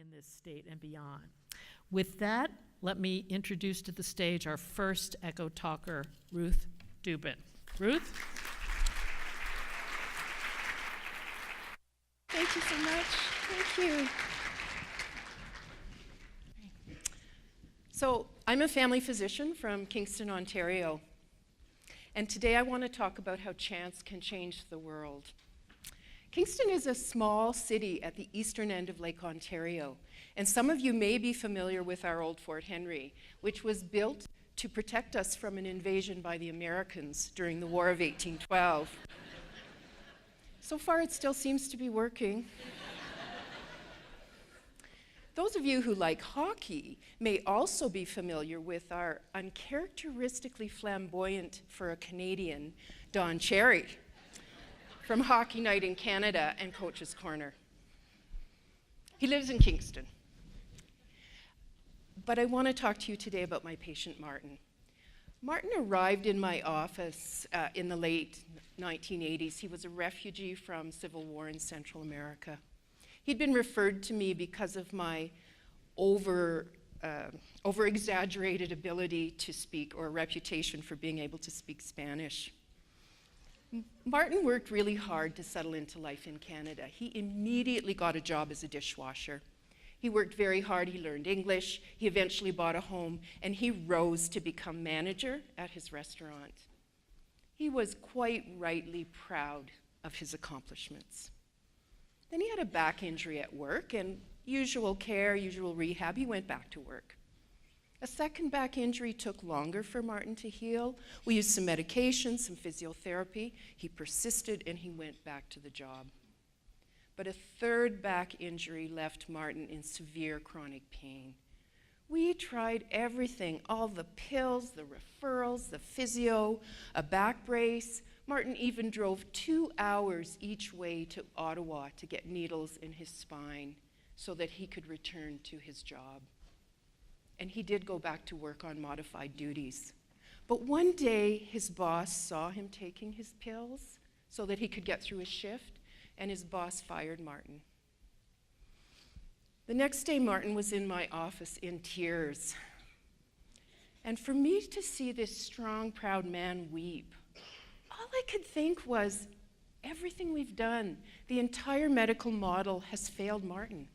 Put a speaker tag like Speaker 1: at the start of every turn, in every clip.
Speaker 1: in this state and beyond. With that, let me introduce to the stage our first Echo talker, Ruth Dubin. Ruth?
Speaker 2: Thank you so much. Thank you. So, I'm a family physician from Kingston, Ontario. And today I want to talk about how chance can change the world. Kingston is a small city at the eastern end of Lake Ontario. And some of you may be familiar with our old Fort Henry, which was built to protect us from an invasion by the Americans during the War of 1812. So far, it still seems to be working. Those of you who like hockey may also be familiar with our uncharacteristically flamboyant, for a Canadian, Don Cherry from Hockey Night in Canada and Coach's Corner. He lives in Kingston. But I want to talk to you today about my patient, Martin. Martin arrived in my office in the late 1980s. He was a refugee from civil war in Central America. He'd been referred to me because of my over-exaggerated ability to speak, or a reputation for being able to speak Spanish. Martin worked really hard to settle into life in Canada. He immediately got a job as a dishwasher. He worked very hard, he learned English, he eventually bought a home, and he rose to become manager at his restaurant. He was quite rightly proud of his accomplishments. Then he had a back injury at work, and usual care, usual rehab, he went back to work. A second back injury took longer for Martin to heal. We used some medication, some physiotherapy. He persisted, and he went back to the job. But a third back injury left Martin in severe chronic pain. We tried everything, all the pills, the referrals, the physio, a back brace. Martin even drove 2 hours each way to Ottawa to get needles in his spine so that he could return to his job. And he did go back to work on modified duties. But one day, his boss saw him taking his pills so that he could get through his shift, and his boss fired Martin. The next day, Martin was in my office in tears. And for me to see this strong, proud man weep, all I could think was, everything we've done, the entire medical model has failed Martin.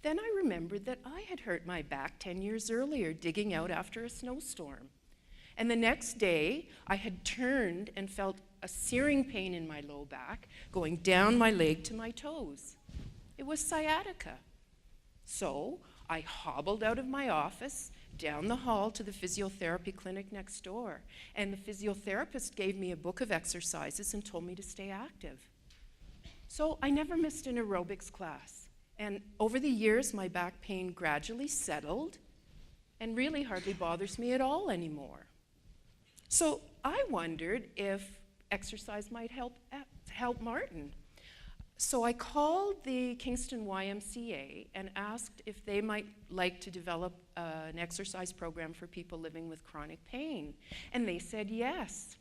Speaker 2: Then I remembered that I had hurt my back 10 years earlier digging out after a snowstorm. And the next day, I had turned and felt a searing pain in my low back going down my leg to my toes. It was sciatica. So I hobbled out of my office, down the hall to the physiotherapy clinic next door. And the physiotherapist gave me a book of exercises and told me to stay active. So I never missed an aerobics class. And over the years, my back pain gradually settled and really hardly bothers me at all anymore. So I wondered if exercise might help Martin. So I called the Kingston YMCA and asked if they might like to develop an exercise program for people living with chronic pain. And they said yes.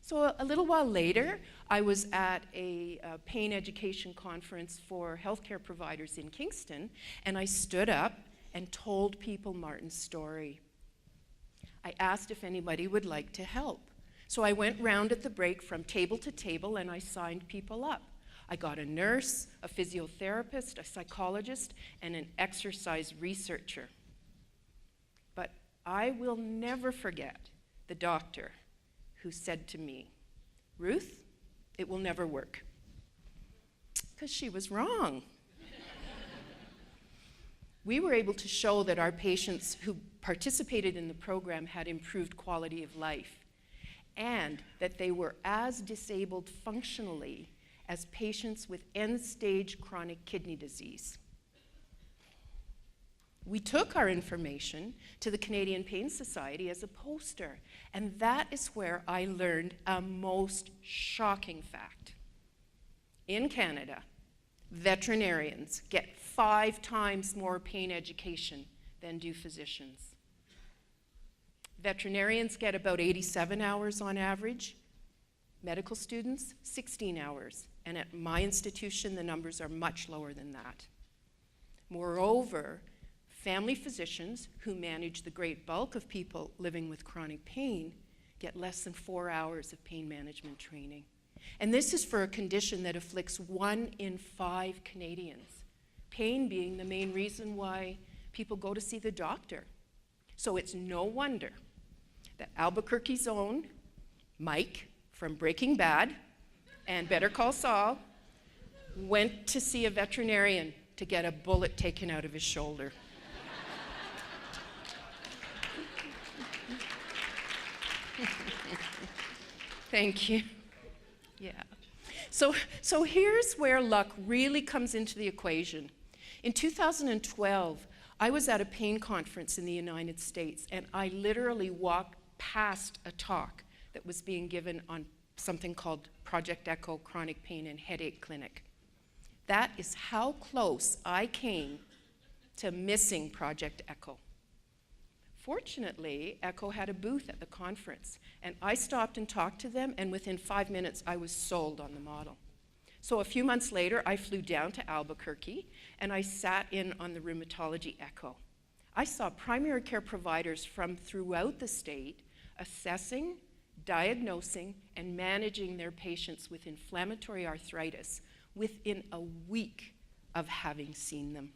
Speaker 2: So a little while later, I was at a pain education conference for healthcare providers in Kingston, and I stood up and told people Martin's story. I asked if anybody would like to help. So I went round at the break from table to table, and I signed people up. I got a nurse, a physiotherapist, a psychologist, and an exercise researcher. But I will never forget the doctor who said to me, "Ruth, it will never work." Because she was wrong. We were able to show that our patients who participated in the program had improved quality of life, and that they were as disabled functionally as patients with end-stage chronic kidney disease. We took our information to the Canadian Pain Society as a poster, and that is where I learned a most shocking fact. In Canada, veterinarians get 5 times more pain education than do physicians. Veterinarians get about 87 hours on average, medical students 16 hours, And at my institution, the numbers are much lower than that. Moreover, family physicians who manage the great bulk of people living with chronic pain get less than 4 hours of pain management training. And this is for a condition that afflicts 1 in 5 Canadians, pain being the main reason why people go to see the doctor. So it's no wonder that Albuquerque's own Mike from Breaking Bad and Better Call Saul went to see a veterinarian to get a bullet taken out of his shoulder. Thank you. Yeah. So here's where luck really comes into the equation. In 2012, I was at a pain conference in the United States, and I literally walked past a talk that was being given on something called Project ECHO Chronic Pain and Headache Clinic. That is how close I came to missing Project ECHO. Fortunately, ECHO had a booth at the conference, and I stopped and talked to them, and within 5 minutes, I was sold on the model. So a few months later, I flew down to Albuquerque, and I sat in on the rheumatology ECHO. I saw primary care providers from throughout the state assessing, diagnosing, and managing their patients with inflammatory arthritis within a week of having seen them.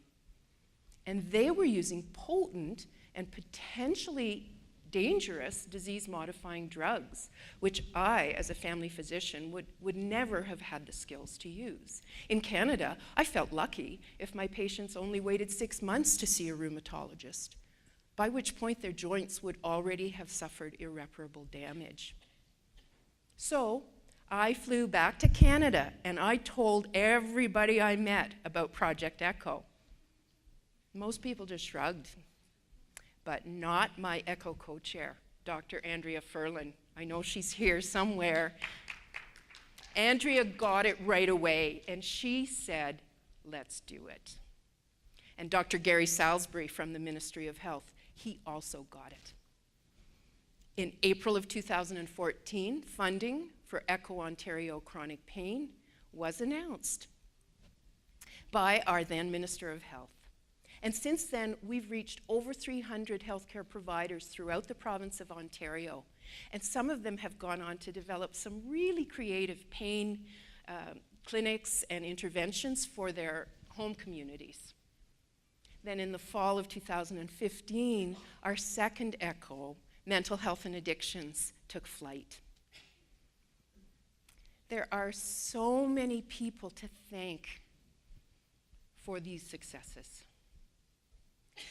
Speaker 2: And they were using potent and potentially dangerous disease-modifying drugs, which I, as a family physician, would never have had the skills to use. In Canada, I felt lucky if my patients only waited 6 months to see a rheumatologist, by which point their joints would already have suffered irreparable damage. So I flew back to Canada, and I told everybody I met about Project ECHO. Most people just shrugged, but not my ECHO co-chair, Dr. Andrea Ferlin. I know she's here somewhere. Andrea got it right away, and she said, let's do it. And Dr. Gary Salisbury from the Ministry of Health, he also got it. In April of 2014, funding for ECHO Ontario Chronic Pain was announced by our then Minister of Health. And since then, we've reached over 300 healthcare providers throughout the province of Ontario. And some of them have gone on to develop some really creative pain clinics and interventions for their home communities. Then in the fall of 2015, our second ECHO, Mental Health and Addictions, took flight. There are so many people to thank for these successes.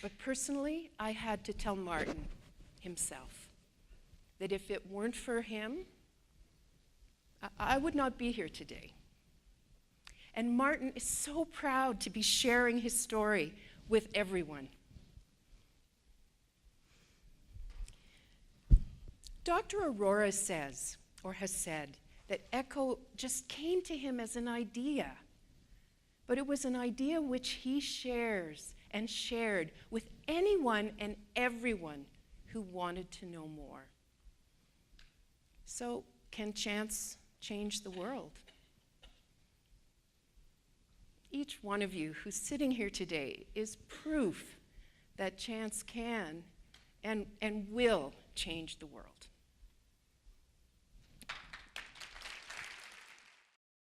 Speaker 2: But personally, I had to tell Martin himself that if it weren't for him, I would not be here today. And Martin is so proud to be sharing his story with everyone. Dr. Aurora says, or has said, that ECHO just came to him as an idea, but it was an idea which he shares and shared with anyone and everyone who wanted to know more. So, can chance change the world? Each one of you who's sitting here today is proof that chance can and will change the world.